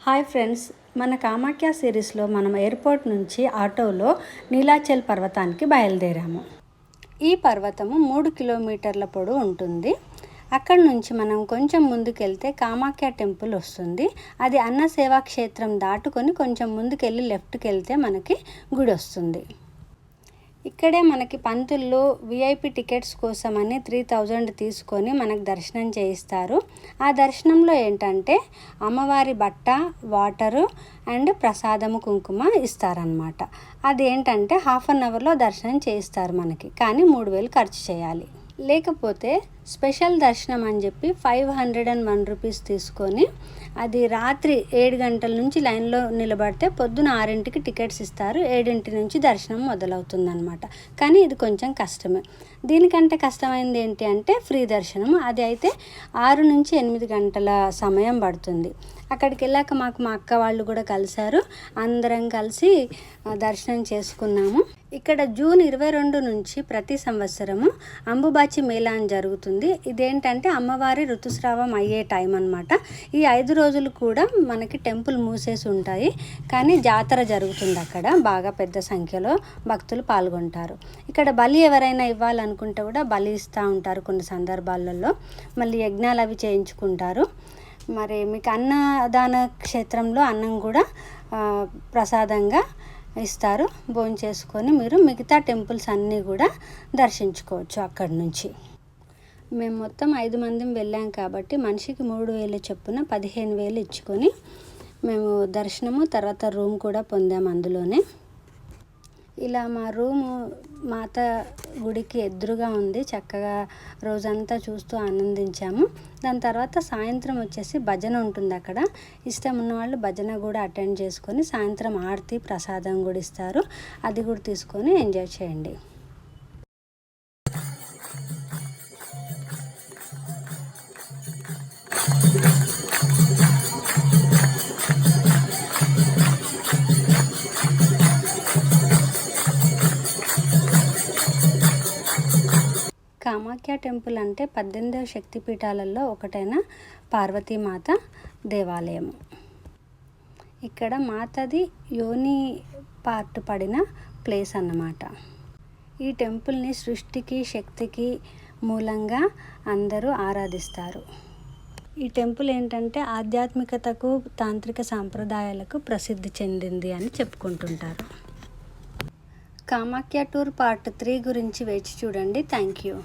Hi friends, మన కామాఖ్య సిరీస్లో మనం ఎయిర్పోర్ట్ నుంచి ఆటోలో నీలాచల్ పర్వతానికి బయలుదేరాము. ఈ పర్వతము 3 కిలోమీటర్ల పొడవు ఉంటుంది. అక్కడి నుంచి మనం కొంచెం ముందుకెళ్తే కామాఖ్య టెంపుల్ వస్తుంది. అది అన్న సేవా క్షేత్రం దాటుకొని కొంచెం ముందుకెళ్ళి లెఫ్ట్కి వెళ్తే మనకి గుడి వస్తుంది. ఇక్కడే మనకి పంతుల్లో విఐపి టికెట్స్ కోసమని 3000 తీసుకొని మనకు దర్శనం చేయిస్తారు. ఆ దర్శనంలో ఏంటంటే అమ్మవారి బట్ట, వాటరు అండ్ ప్రసాదము, కుంకుమ ఇస్తారనమాట. అదేంటంటే 1/2 అవర్లో దర్శనం చేయిస్తారు మనకి, కానీ 3000 ఖర్చు చేయాలి. లేకపోతే స్పెషల్ దర్శనం అని చెప్పి 501 రూపీస్ తీసుకొని అది రాత్రి 7 గంటల నుంచి లైన్లో నిలబడితే పొద్దున 6ంటికి టికెట్స్ ఇస్తారు. 7 నుంచి దర్శనం మొదలవుతుంది అనమాట. కానీ ఇది కొంచెం కష్టమే. దీనికంటే కష్టమైంది ఏంటి అంటే ఫ్రీ దర్శనం. అది అయితే 6 నుంచి 8 గంటల సమయం పడుతుంది. అక్కడికి వెళ్ళాక మా అక్క వాళ్ళు కూడా కలిశారు. అందరం కలిసి దర్శనం చేసుకున్నాము. ఇక్కడ జూన్ 22 నుంచి ప్రతి సంవత్సరము అంబుబాచి మేళా అని జరుగుతుంది. ఇదేంటంటే అమ్మవారి ఋతుస్రావం అయ్యే టైం అనమాట. ఈ 5 రోజులు కూడా మనకి టెంపుల్ మూసేసి ఉంటాయి, కానీ జాతర జరుగుతుంది. అక్కడ బాగా పెద్ద సంఖ్యలో భక్తులు పాల్గొంటారు. ఇక్కడ బలి ఎవరైనా ఇవ్వాలనుకుంటే కూడా బలి ఇస్తూ ఉంటారు కొన్ని సందర్భాలలో. మళ్ళీ యజ్ఞాలు అవి చేయించుకుంటారు. మరి మీకు అన్నదాన క్షేత్రంలో అన్నం కూడా ప్రసాదంగా ఇస్తారు. భోజనం చేసుకొని మీరు మిగతా టెంపుల్స్ అన్నీ కూడా దర్శించుకోవచ్చు అక్కడి నుంచి. మేము మొత్తం 5 మంది వెళ్ళాం కాబట్టి మనిషికి 3000 చొప్పున 15000 ఇచ్చుకొని మేము దర్శనము తర్వాత రూమ్ కూడా పొందాము అందులోనే. ఇలా మా రూము మాత గుడికి ఎదురుగా ఉంది. చక్కగా రోజంతా చూస్తూ ఆనందించాము. దాని తర్వాత సాయంత్రం వచ్చేసి భజన ఉంటుంది. అక్కడ ఇష్టం ఉన్న వాళ్ళు భజన కూడా అటెండ్ చేసుకొని సాయంత్రం ఆరతి ప్రసాదం కూడా ఇస్తారు. అది కూడా తీసుకొని ఎంజాయ్ చేయండి. కామాఖ్య టెంపుల్ అంటే 18వ శక్తిపీఠాలలో ఒకటైన పార్వతీమాత దేవాలయం. ఇక్కడ మాతది యోని పార్ట్ పడిన ప్లేస్ అన్నమాట. ఈ టెంపుల్ని సృష్టికి శక్తికి మూలంగా అందరూ ఆరాధిస్తారు. ఈ టెంపుల్ ఏంటంటే ఆధ్యాత్మికతకు తాంత్రిక సాంప్రదాయాలకు ప్రసిద్ధి చెందింది అని చెప్పుకుంటుంటారు. కామాఖ్య టూర్ పార్ట్ 3 గురించి వేచి చూడండి. Thank you.